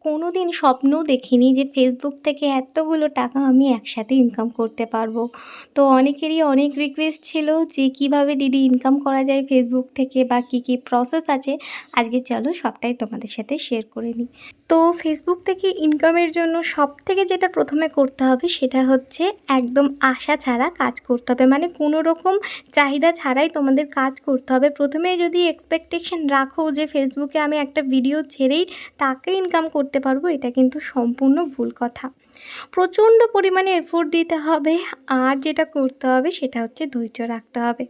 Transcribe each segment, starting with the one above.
কোনো দিন স্বপ্নও দেখিনি যে ফেসবুক থেকে এতগুলো টাকা আমি একসাথে ইনকাম করতে পারবো। তো অনেকেরই অনেক রিকোয়েস্ট ছিল যে কিভাবে দিদি ইনকাম করা যায় ফেসবুক থেকে বা কী প্রসেস আছে। আজকে চলো সবটাই তোমাদের সাথে শেয়ার করে নিই। তো ফেসবুক থেকে ইনকামের জন্য সবথেকে যেটা প্রথমে করতে হবে সেটা হচ্ছে একদম আশা ছাড়া কাজ করতে হবে, মানে কোনো রকম চাহিদা ছাড়াই তোমাদের কাজ করতে হবে। প্রথমে যদি এক্সপেকটেশন রাখো যে ফেসবুকে আমি একটা ভিডিও ছেড়েই টাকা ইনকাম করতে পারবো, এটা কিন্তু সম্পূর্ণ ভুল কথা। প্রচণ্ড পরিমাণে এফোর্ট দিতে হবে, আর যেটা করতে হবে সেটা হচ্ছে ধৈর্য রাখতে হবে।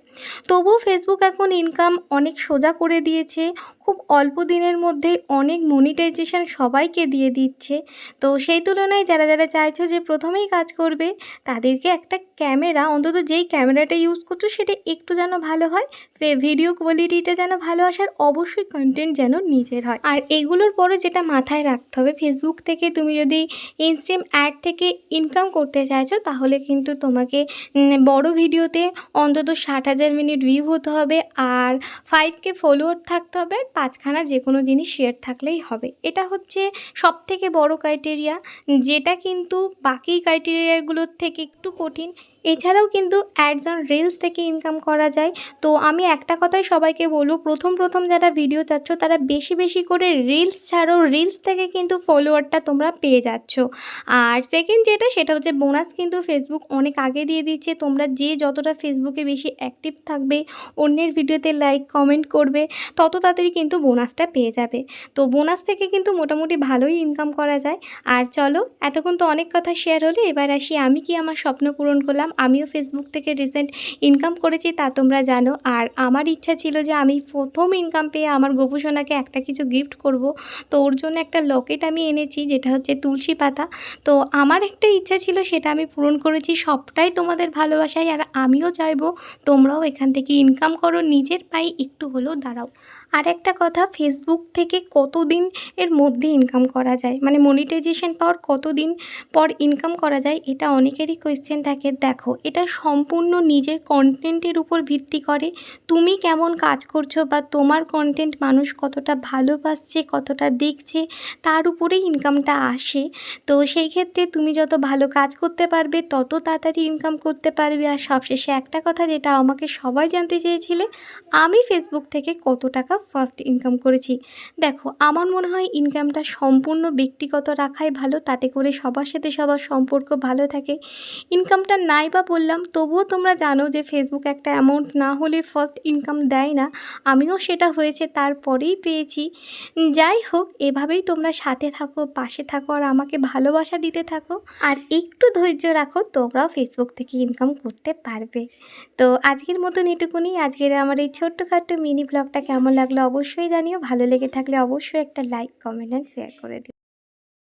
তবুও ফেসবুক এখন ইনকাম অনেক সোজা করে দিয়েছে, খুব অল্প দিনের মধ্যেই অনেক মনিটাইজেশন সবাইকে দিয়ে দিচ্ছে। তো সেই তুলনায় যারা যারা চাইছো যে প্রথমেই কাজ করবে, তাদেরকে একটা ক্যামেরা, অন্তত যেই ক্যামেরাটা ইউজ করছো সেটা একটু যেন ভালো হয়, ভিডিও কোয়ালিটিটা যেন ভালো আসে, আর অবশ্যই কন্টেন্ট যেন নিজের হয়। আর এগুলোর পরে যেটা মাথায় রাখতে হবে, ফেসবুক থেকে তুমি যদি ইনস্ট্রিম অ্যাড থেকে ইনকাম করতে চাইছো, তাহলে কিন্তু তোমাকে বড় ভিডিওতে অন্তত 60,000 মিনিট ভিউ হতে হবে, আর 5K ফলোয়ার থাকতে হবে, আর 5খানা যে কোনো জিনিস শেয়ার থাকলেই হবে। এটা হচ্ছে সবথেকে বড় ক্রাইটেরিয়া, যেটা কিন্তু বাকি ক্রাইটেরিয়াগুলোর থেকে একটু কঠিন। এছাড়াও কিন্তু অ্যাডস অন রিলস থেকে ইনকাম করা যায়। তো আমি একটা কথাই সবাইকে বলবো, প্রথম যারা ভিডিও চাচ্ছ তারা বেশি বেশি করে রিলস ছাড়ো, রিলস থেকে কিন্তু ফলোয়ারটা তোমরা পেয়ে যাচ্ছ। আর সেকেন্ড সেটা হচ্ছে বোনাস, কিন্তু ফেসবুক অনেক আগে দিয়ে দিচ্ছে। তোমরা যে যতটা ফেসবুকে বেশি অ্যাক্টিভ থাকবে, অন্যের ভিডিওতে লাইক কমেন্ট করবে, তত তাড়াতাড়ি কিন্তু বোনাসটা পেয়ে যাবে। তো বোনাস থেকে কিন্তু মোটামুটি ভালোই ইনকাম করা যায়। আর চলো, এতক্ষণ তো অনেক কথা শেয়ার হলো, এবার আসি আমি কি আমার স্বপ্ন পূরণ করলাম। আমিও ফেসবুক থেকে রিসেন্ট ইনকাম করেছি, তা তোমরা জানো। আর আমার ইচ্ছা ছিল যে আমি প্রথম ইনকাম পেয়ে আমার গোপুসোনাকে একটা কিছু গিফট করব। তো ওর জন্য একটা লকেট আমি এনেছি, যেটা হচ্ছে তুলসী পাতা। তো আমার একটা ইচ্ছা ছিল, সেটা আমি পূরণ করেছি, সবটাই তোমাদের ভালোবাসায়। আর আমিও চাইবো তোমরাও এখান থেকে ইনকাম করো, নিজের পায়ে একটু হলেও দাঁড়াও। আর একটা কথা, ফেসবুক থেকে কতদিন এর মধ্যে ইনকাম করা যায়, মানে মনিটাইজেশন পাওয়ার কতদিন পর ইনকাম করা যায়, এটা অনেকেরই কোয়েশ্চেন থাকে। দেখো, এটা সম্পূর্ণ নিজের কন্টেন্টের উপর ভিত্তি করে। তুমি কেমন কাজ করছো বা তোমার কন্টেন্ট মানুষ কতটা ভালোবাসছে, কতটা দেখছে, তার উপরেই ইনকামটা আসে। তো সেই ক্ষেত্রে তুমি যত ভালো কাজ করতে পারবে, তত তাড়াতাড়ি ইনকাম করতে পারবে। আর সবশেষে একটা কথা, যেটা আমাকে সবাই জানতে চেয়েছিলে, আমি ফেসবুক থেকে কত টাকা ফার্স্ট ইনকাম করেছি। দেখো, আমার মনে হয় ইনকামটা সম্পূর্ণ ব্যক্তিগত রাখাই ভালো, তাতে করে সবার সাথে সবার সম্পর্ক ভালো থাকে। ইনকামটা নাই বা বললাম, তবুও তোমরা জানো যে ফেসবুক একটা অ্যামাউন্ট না হলে ফার্স্ট ইনকাম দেয় না। আমিও সেটা হয়েছে, তারপরেই পেয়েছি। যাই হোক, এভাবেই তোমরা সাথে থাকো, পাশে থাকো, আর আমাকে ভালোবাসা দিতে থাকো, আর একটু ধৈর্য রাখো, তোমরাও ফেসবুক থেকে ইনকাম করতে পারবে। তো আজকের মতন এটুকুনি। আজকের আমার এই ছোট্টখাট্ট মিনি ব্লগটা কেমন লাগলো অবশ্যই জানিও। ভালো লেগে থাকলে অবশ্যই একটা লাইক, কমেন্ট অ্যান্ড শেয়ার করে দিও।